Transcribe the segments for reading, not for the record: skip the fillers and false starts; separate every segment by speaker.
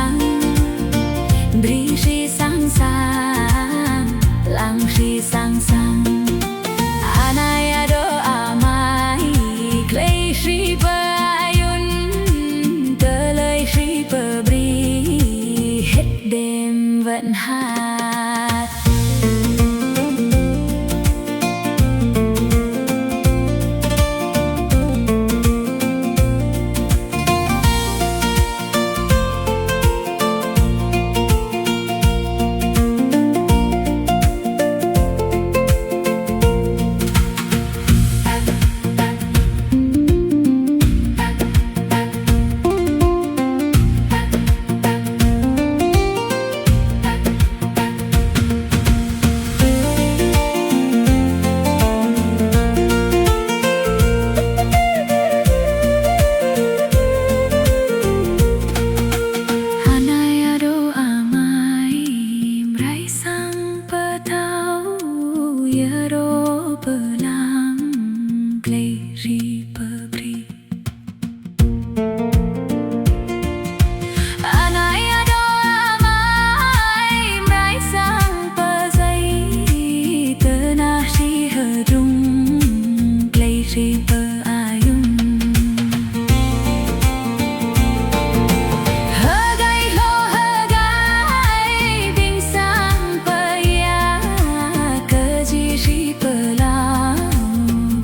Speaker 1: sang bri si sang sang lang si sang sang anaya do amai clay si ayun tới si bri hết đêm vẫn hát. Yero belang clay ri pebri anaya do amai mrai sang pezai tenah si hedung clay ri peayun hagai lo hagai bing sang paya keji si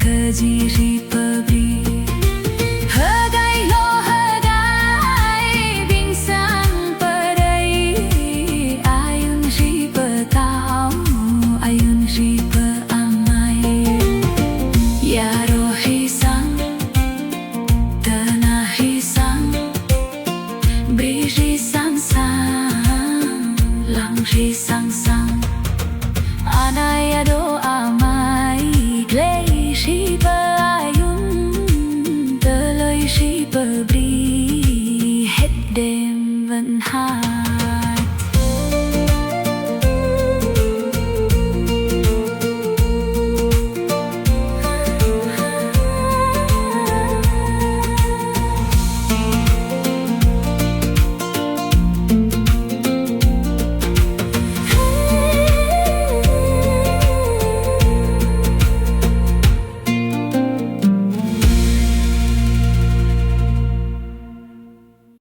Speaker 1: keji si pebri hagai lo hagai bing sang pedai ayun si petau ayun si peamai ya rohi sang tanah hisang bri si sang sang lang si sang sang anaya do amai clay si ayun tới si bri hết đêm vẫn hát.